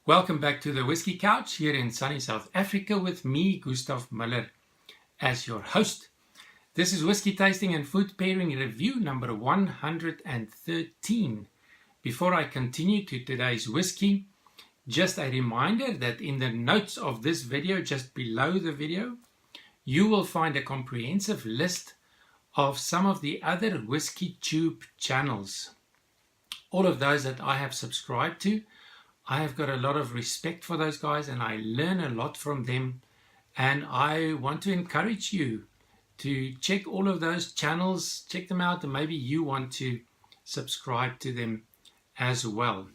Welcome back to the Whisky Couch here in sunny South Africa with me, GUSTAV MULLER, as your host. This is Whisky Tasting and Food Pairing Review number 113. Before I continue to today's whisky, just a reminder that in the notes of this video, just below the video, you will find a comprehensive list of some of the other Whisky Tube channels. All of those that I have subscribed to. I have got a lot of respect for those guys and I learn a lot from them, and I want to encourage you to check all of those channels, check them out, and maybe you want to subscribe to them as well.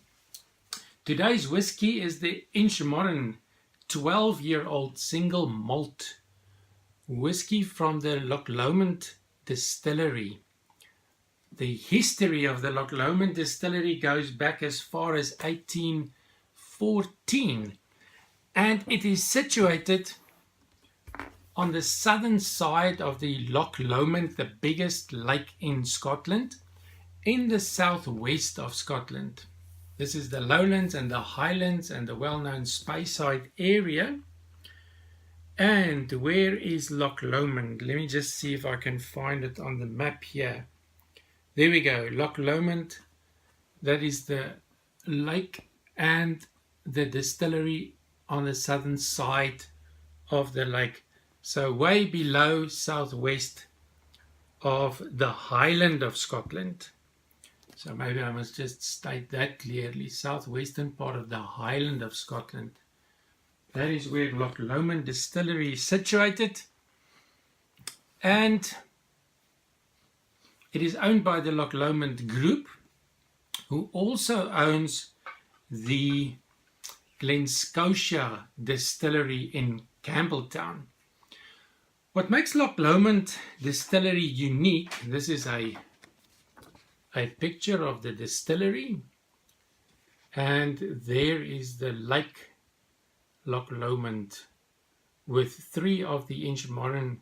Today's whiskey is the Inchmurrin 12-year-old single malt whiskey from the Loch Lomond Distillery. The history of the Loch Lomond Distillery goes back as far as 1814, and it is situated on the southern side of the Loch Lomond, the biggest lake in Scotland, in the southwest of Scotland. This is the Lowlands and the Highlands and the well-known Speyside area. And where is Loch Lomond? Let me just see if I can find it on the map here. There we go, Loch Lomond. That is the lake and the distillery on the southern side of the lake. So way below southwest of the Highland of Scotland. So maybe I must just state that clearly. Southwestern part of the Highland of Scotland. That is where Loch Lomond Distillery is situated. And it is owned by the Loch Lomond Group, who also owns the Glen Scotia Distillery in Campbeltown. What makes Loch Lomond Distillery unique, this is a picture of the distillery, and there is the lake Loch Lomond with 3 of the Inchmurrin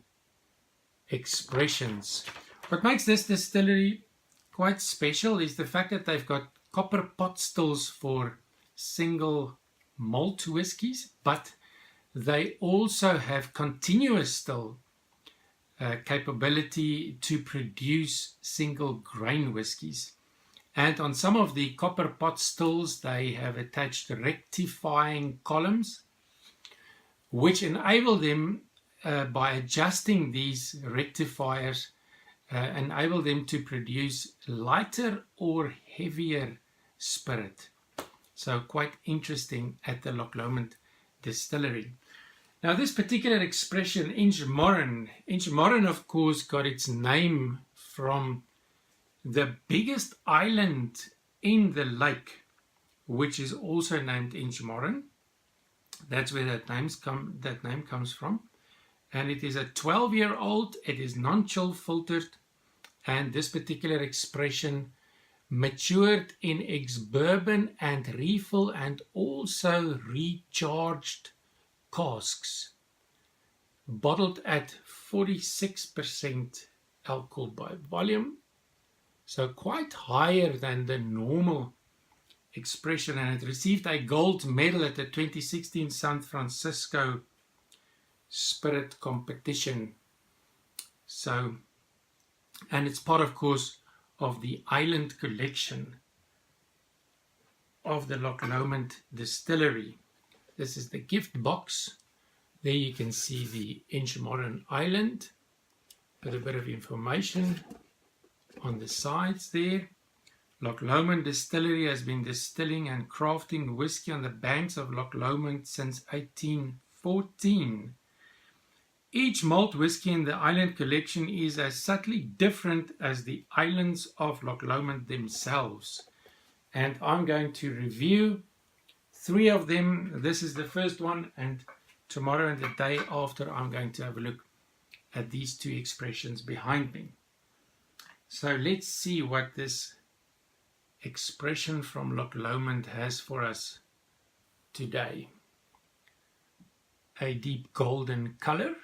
expressions. What makes this distillery quite special is the fact that they've got copper pot stills for single malt whiskies, but they also have continuous still capability to produce single grain whiskies. And on some of the copper pot stills, they have attached rectifying columns, which enable them, by adjusting these rectifiers, enable them to produce lighter or heavier spirit. So quite interesting at the Loch Lomond Distillery. Now this particular expression, Inchmurrin of course got its name from the biggest island in the lake, which is also named Inchmurrin. That's where that name comes from. And it is a 12-year-old, it is non-chill filtered, and this particular expression matured in ex-Bourbon and refill and also recharged casks, bottled at 46% alcohol by volume, so quite higher than the normal expression, and it received a gold medal at the 2016 San Francisco Spirit Competition. So, and it's part, of course, of the Island collection of the Loch Lomond Distillery. This is the gift box. There you can see the Inchmurrin Island with a bit of information on the sides there. Loch Lomond Distillery has been distilling and crafting whiskey on the banks of Loch Lomond since 1814. Each malt whiskey in the Island collection is as subtly different as the islands of Loch Lomond themselves. And I'm going to review 3 of them. This is the first one, and tomorrow and the day after I'm going to have a look at these 2 expressions behind me. So let's see what this expression from Loch Lomond has for us today. A deep golden color.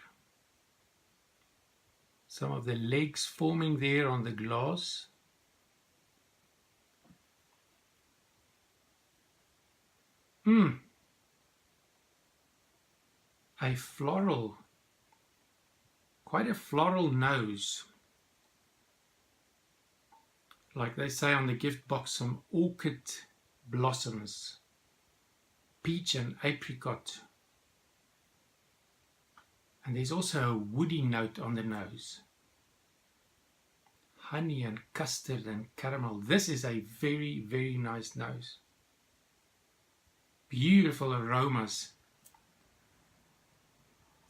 Some of the legs forming there on the glass. a floral, quite a floral nose. Like they say on the gift box, some orchid blossoms, peach and apricot. And there's also a woody note on the nose. Honey and custard and caramel. This is a very, very nice nose. Beautiful aromas.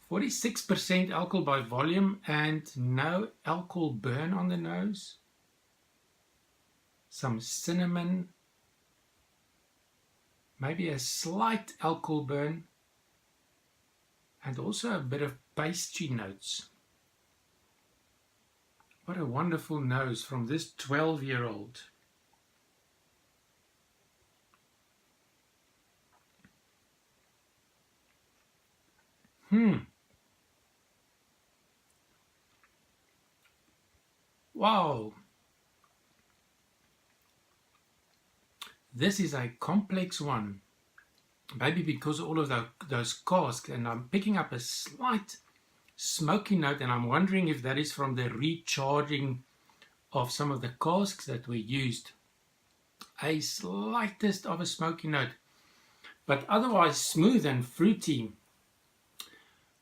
46% alcohol by volume and no alcohol burn on the nose. Some cinnamon. Maybe a slight alcohol burn. And also a bit of pastry notes. What a wonderful nose from this 12-year-old. Wow. This is a complex one. Maybe because all of those casks, and I'm picking up a slight smoky note, and I'm wondering if that is from the recharging of some of the casks that we used. A slightest of a smoky note, but otherwise smooth and fruity,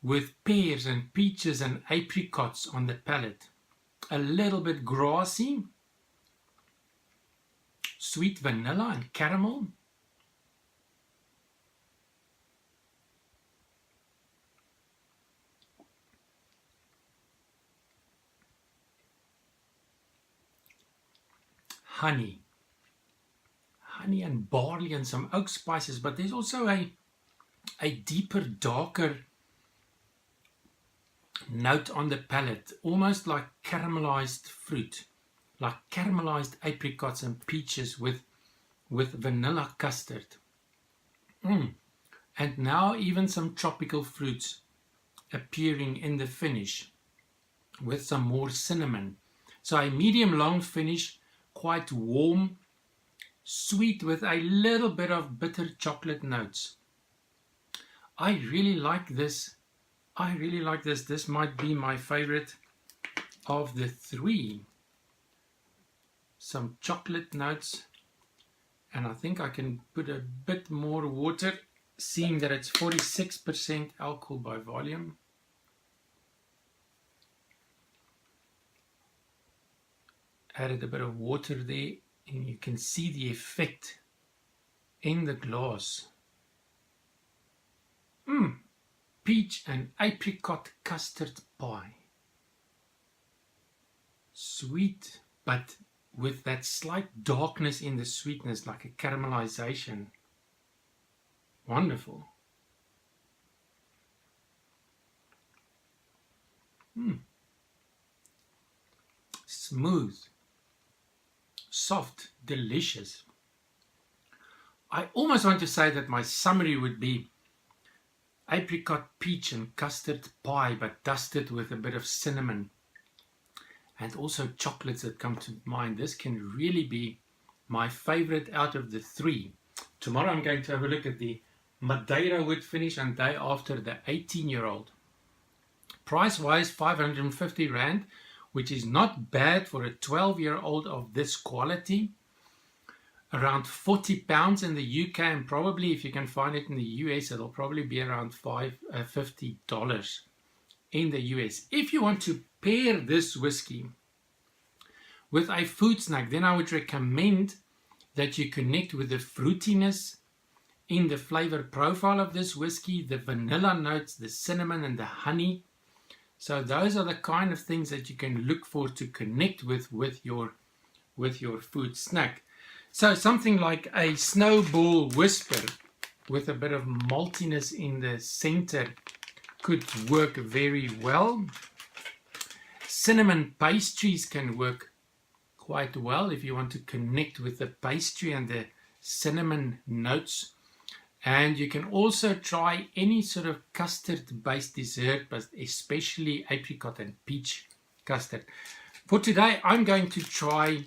with pears and peaches and apricots on the palate. A little bit grassy, sweet vanilla and caramel. Honey and barley and some oak spices, but there's also a deeper, darker note on the palate, almost like caramelized fruit, like caramelized apricots and peaches with vanilla custard. And now even some tropical fruits appearing in the finish with some more cinnamon. So a medium long finish, quite warm, sweet with a little bit of bitter chocolate notes. I really like this. This might be my favorite of the three. Some chocolate notes, and I think I can put a bit more water, seeing that it's 46% alcohol by volume. Added a bit of water there, and you can see the effect in the glass. Peach and apricot custard pie. Sweet, but with that slight darkness in the sweetness, like a caramelization. Wonderful. Smooth, soft, delicious. I almost want to say that my summary would be apricot, peach and custard pie, but dusted with a bit of cinnamon and also chocolates that come to mind. This can really be my favorite out of the three. Tomorrow I'm going to have a look at the Madeira wood finish, and day after the 18-year-old. Price wise, 550 Rand, which is not bad for a 12-year-old of this quality. Around £40 in the UK, and probably if you can find it in the US, it'll probably be around $50 in the US. If you want to pair this whiskey with a food snack, then I would recommend that you connect with the fruitiness in the flavor profile of this whiskey, the vanilla notes, the cinnamon and the honey. So those are the kind of things that you can look for to connect with your food snack. So something like a snowball whisper with a bit of maltiness in the center could work very well. Cinnamon pastries can work quite well if you want to connect with the pastry and the cinnamon notes. And you can also try any sort of custard-based dessert, but especially apricot and peach custard. For today, I'm going to try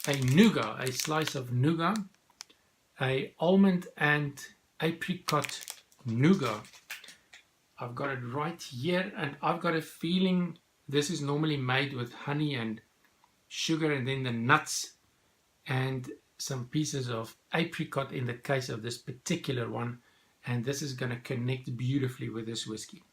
a nougat, a slice of nougat, a almond and apricot nougat. I've got it right here, and I've got a feeling this is normally made with honey and sugar, and then the nuts and some pieces of apricot in the case of this particular one, and this is going to connect beautifully with this whiskey.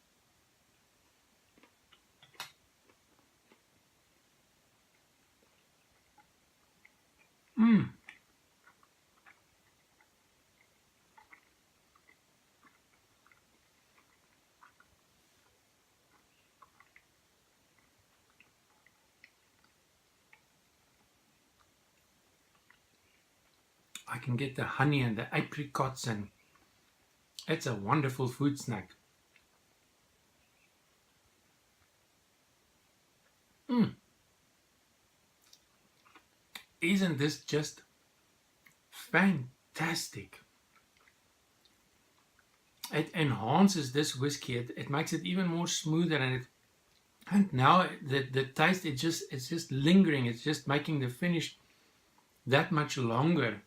I can get the honey and the apricots, and it's a wonderful food snack. Isn't this just fantastic? It enhances this whiskey. It makes it even more smoother, and now the taste, it's just lingering. It's just making the finish that much longer.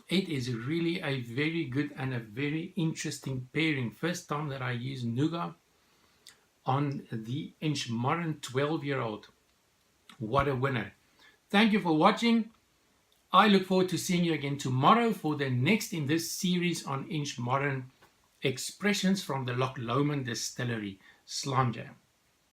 It is really a very good and a very interesting pairing. First time that I use nougat on the Inchmurrin 12-year-old. What a winner. Thank you for watching. I look forward to seeing you again tomorrow for the next in this series on Inchmurrin expressions from the Loch Lomond Distillery. Sláinte.